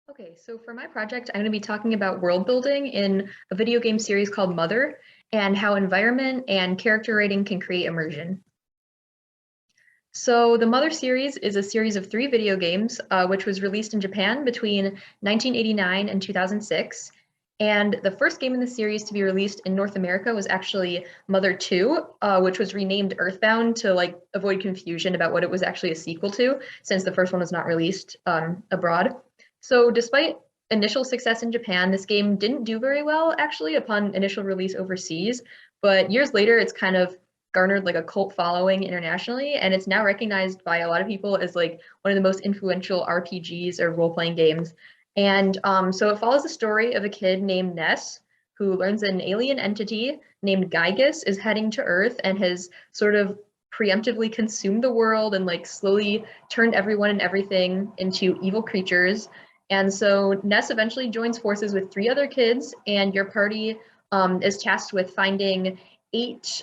Okay, so for my project, I'm going to be talking about world building in a video game series called Mother and how environment and character rating can create immersion. So the Mother series is a series of 3 video games, which was released in Japan between 1989 and 2006. And the first game in the series to be released in North America was actually Mother 2, which was renamed Earthbound to avoid confusion about what it was actually a sequel to, since the first one was not released abroad. So despite initial success in Japan, this game didn't do very well actually upon initial release overseas, but years later it's kind of garnered like a cult following internationally, and it's now recognized by a lot of people as like one of the most influential RPGs or role-playing games. And so it follows the story of a kid named Ness who learns that an alien entity named Gygus is heading to Earth and has sort of preemptively consumed the world and like slowly turned everyone and everything into evil creatures. And so Ness eventually joins forces with 3 other kids, and your party is tasked with finding 8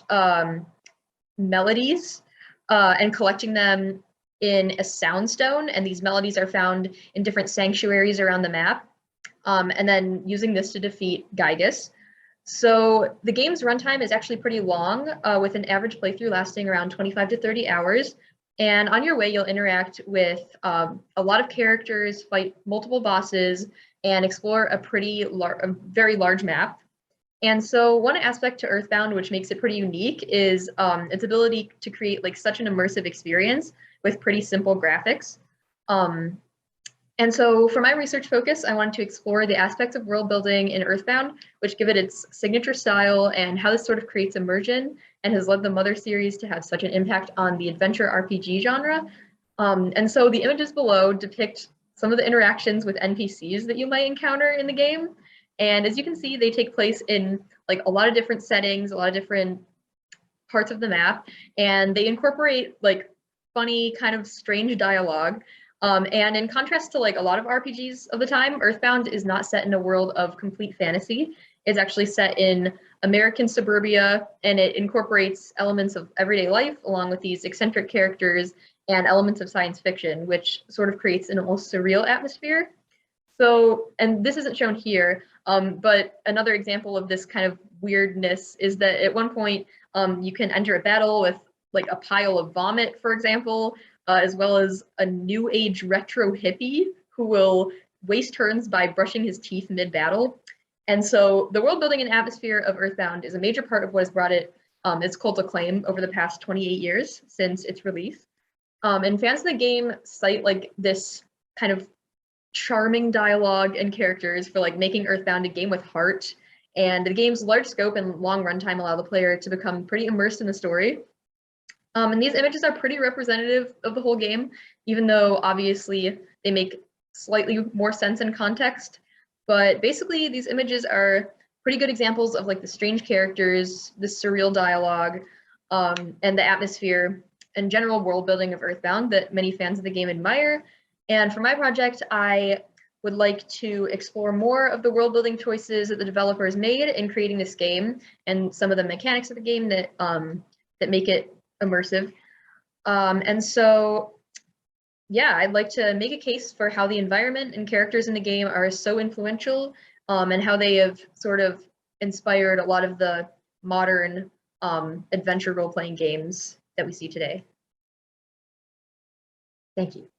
melodies and collecting them in a soundstone. And these melodies are found in different sanctuaries around the map. And then using this to defeat Gygus. So the game's runtime is actually pretty long, with an average playthrough lasting around 25 to 30 hours. And on your way, you'll interact with a lot of characters, fight multiple bosses, and explore a very large map. And so one aspect to Earthbound, which makes it pretty unique, is its ability to create like such an immersive experience with pretty simple graphics. And so for my research focus, I wanted to explore the aspects of world building in Earthbound, which give it its signature style and how this sort of creates immersion and has led the Mother series to have such an impact on the adventure RPG genre. And so the images below depict some of the interactions with NPCs that you might encounter in the game. And as you can see, they take place in like a lot of different settings, a lot of different parts of the map, and they incorporate like funny, kind of strange dialogue. And in contrast to like a lot of RPGs of the time, Earthbound is not set in a world of complete fantasy. It's actually set in American suburbia, and it incorporates elements of everyday life along with these eccentric characters and elements of science fiction, which sort of creates an almost surreal atmosphere. So, and this isn't shown here, but another example of this kind of weirdness is that at one point you can enter a battle with like a pile of vomit, for example, as well as a new age retro hippie who will waste turns by brushing his teeth mid-battle. And so the world building and atmosphere of Earthbound is a major part of what has brought it its cult acclaim over the past 28 years since its release. And fans of the game cite like this kind of charming dialogue and characters for like making Earthbound a game with heart. And the game's large scope and long runtime allow the player to become pretty immersed in the story. And these images are pretty representative of the whole game, even though obviously they make slightly more sense in context. But basically, these images are pretty good examples of like the strange characters, the surreal dialogue, and the atmosphere and general world building of Earthbound that many fans of the game admire. And for my project, I would like to explore more of the world building choices that the developers made in creating this game and some of the mechanics of the game that make it immersive. And so, yeah, I'd like to make a case for how the environment and characters in the game are so influential, and how they have sort of inspired a lot of the modern adventure role-playing games that we see today. Thank you.